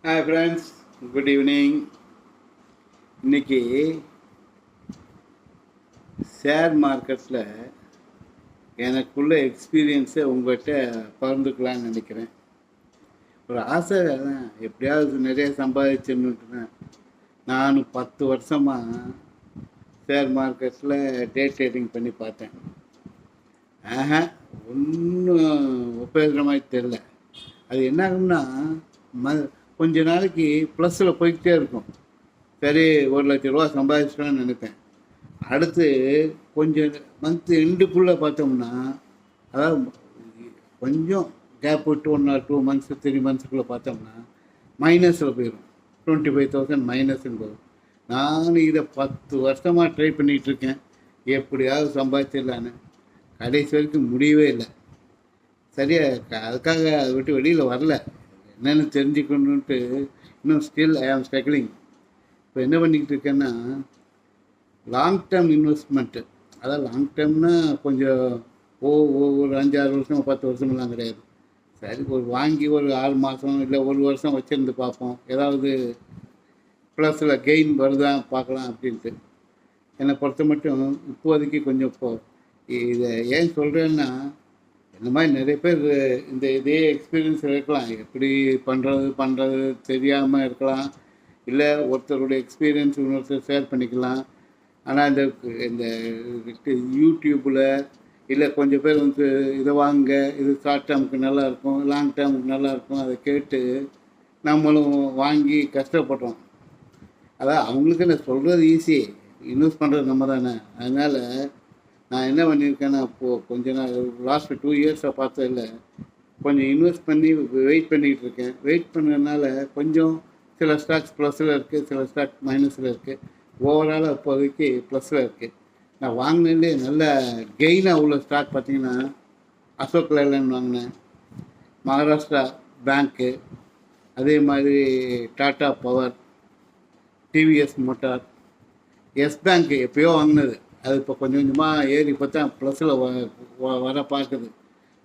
Hi friends, good evening. இன்றைக்கி share மார்க்கெட்டில் எனக்குள்ள எக்ஸ்பீரியன்ஸை உங்கள்கிட்ட பகிர்ந்துக்கலான்னு நினைக்கிறேன். ஒரு ஆசை தான், எப்படியாவது நிறைய சம்பாதிச்சுன்னு. நான் 10 வருஷமாக ஷேர் மார்க்கெட்டில் டே ட்ரேடிங் பண்ணி பார்த்தேன். ஒன்றும் உபயோகிக்கிற மாதிரி தெரில. அது என்ன ஆகும்னா, கொஞ்ச நாளைக்கு ப்ளஸில் போய்கிட்டே இருக்கும். சரி, 1,00,000 ரூபா சம்பாதிச்சிட்டோன்னு நினைப்பேன். அடுத்து கொஞ்சம் மந்த் எண்டுக்குள்ளே பார்த்தோம்னா, அதாவது கொஞ்சம் கேப் விட்டு 1 or 2 months 3 monthsக்குள்ளே பார்த்தோம்னா மைனஸில் போயிடும். 25,000 மைனஸ்ன்னு போகும். நான் இதை 10 வருஷமாக ட்ரை பண்ணிகிட்ருக்கேன், எப்படியாவது சம்பாதிச்சிடலான்னு. கடைசி வரைக்கும் முடியவே இல்லை. சரியாக அதுக்காக அதை விட்டு வெளியில் வரல. என்னென்னு தெரிஞ்சுக்கணுன்ட்டு இன்னும் ஸ்டில் ஐ ஆம் ஸ்ட்ரகிளிங். இப்போ என்ன பண்ணிக்கிட்டு இருக்கேன்னா, லாங் டேர்ம் இன்வெஸ்ட்மெண்ட்டு. அதாவது லாங் டேர்ம்னா கொஞ்சம் ஒரு 5-6 வருஷம் 10 வருஷமெல்லாம் கிடையாது. சரி, வாங்கி ஒரு 6 மாதம் இல்லை 1 வருஷம் வச்சுருந்து பார்ப்போம், ஏதாவது ப்ளஸில் கெயின் வருதா பார்க்கலாம் அப்படின்ட்டு. என்னை பொறுத்த மட்டும் இப்போதைக்கு கொஞ்சம் இதை ஏன் சொல்கிறேன்னா, இந்த மாதிரி நிறைய பேர் இதே எக்ஸ்பீரியன்ஸ் இருக்கலாம். எப்படி பண்ணுறது தெரியாமல் இருக்கலாம். இல்லை ஒருத்தருடைய எக்ஸ்பீரியன்ஸ் இன்னொருத்தர் ஷேர் பண்ணிக்கலாம். ஆனால் இந்த யூடியூப்பில் இல்லை கொஞ்சம் பேர் இதை வாங்க, இது ஷார்ட் டேர்முக்கு நல்லாயிருக்கும், லாங் டேர்முக்கு நல்லாயிருக்கும், அதை கேட்டு நம்மளும் வாங்கி கஷ்டப்படுறோம். அதான் அவங்களுக்கு நான் சொல்கிறது ஈஸி, இன்வெஸ்ட் பண்ணுறது நம்ம தானே. அதனால் நான் என்ன பண்ணியிருக்கேன்னா, இப்போது கொஞ்ச நாள் லாஸ்ட் 2 இயர்ஸாக பார்த்ததில்ல, கொஞ்சம் இன்வெஸ்ட் பண்ணி வெயிட் பண்ணிக்கிட்டு இருக்கேன். வெயிட் பண்ணதுனால கொஞ்சம் சில ஸ்டாக்ஸ் ப்ளஸில் இருக்குது, சில ஸ்டாக் மைனஸில் இருக்குது. ஓவராலாக இப்போதைக்கு ப்ளஸில் இருக்குது. நான் வாங்கினதுலேயே நல்ல கெயினாக உள்ள ஸ்டாக் பார்த்திங்கன்னா, அசோக் லேலண்ட் வாங்கினேன், மகாராஷ்டிரா பேங்க்கு, அதே மாதிரி Tata power, TVS motor, Yes பேங்க்கு எப்போயோ வாங்கினது. அது இப்போ கொஞ்சம் கொஞ்சமாக ஏறி பார்த்தா ப்ளஸில் வர பார்க்குது.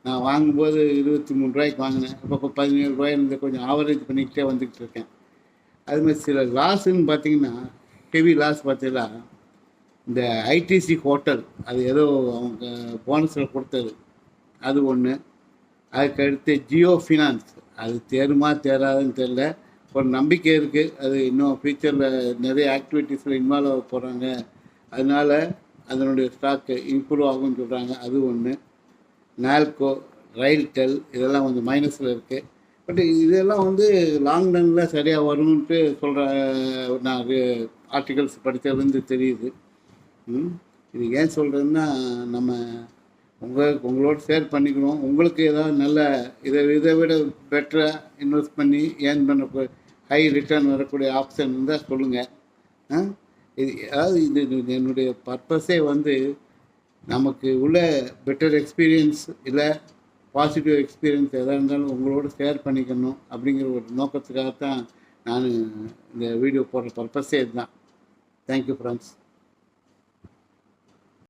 நான் வாங்கும்போது 23 ரூபாய்க்கு வாங்கினேன், இப்போ 17 ரூபாயிலிருந்து கொஞ்சம் ஆவரேஜ் பண்ணிக்கிட்டே வந்துக்கிட்டு இருக்கேன். அதுமாதிரி சில லாஸுன்னு பார்த்தீங்கன்னா, ஹெவி லாஸ் பார்த்தீங்கன்னா, இந்த ஐடிசி ஹோட்டல், அது ஏதோ அவங்க போனஸில் கொடுத்தது, அது ஒன்று. அதுக்கடுத்து ஜியோ ஃபினான்ஸ், அது தேருமா தேராதுன்னு தெரில, ஒரு நம்பிக்கை இருக்குது. அது இன்னும் ஃப்யூச்சரில் நிறைய ஆக்டிவிட்டீஸில் இன்வால்வ் ஆக போகிறாங்க, அதனால் அதனுடைய ஸ்டாக்கு இம்ப்ரூவ் ஆகும்னு சொல்கிறாங்க, அது ஒன்று. நால்கோ, ரயில்டெல், இதெல்லாம் கொஞ்சம் மைனஸில் இருக்குது. பட் இதெல்லாம் லாங் ரனில் சரியாக வரும்ன்ட்டு சொல்கிற நான் ஆர்டிகல்ஸ் படித்ததுலேருந்து தெரியுது. இது ஏன் சொல்கிறேன்னா, நம்ம உங்களோட ஷேர் பண்ணிக்கணும். உங்களுக்கு ஏதாவது நல்ல இதை விட பெட்டராக இன்வெஸ்ட் பண்ணி ஏர்ன் பண்ண ஹை ரிட்டர்ன் வரக்கூடிய ஆப்ஷன் இருந்தால் சொல்லுங்கள். அதாவது இது என்னுடைய பர்பஸே நமக்கு உள்ள பெட்டர் எக்ஸ்பீரியன்ஸ் இல்லை பாசிட்டிவ் எக்ஸ்பீரியன்ஸ் எதாக இருந்தாலும் உங்களோட ஷேர் பண்ணிக்கணும் அப்படிங்கிற ஒரு நோக்கத்துக்காகத்தான் நான் இந்த வீடியோ போடுற பர்பஸே இதுதான். Thank you friends.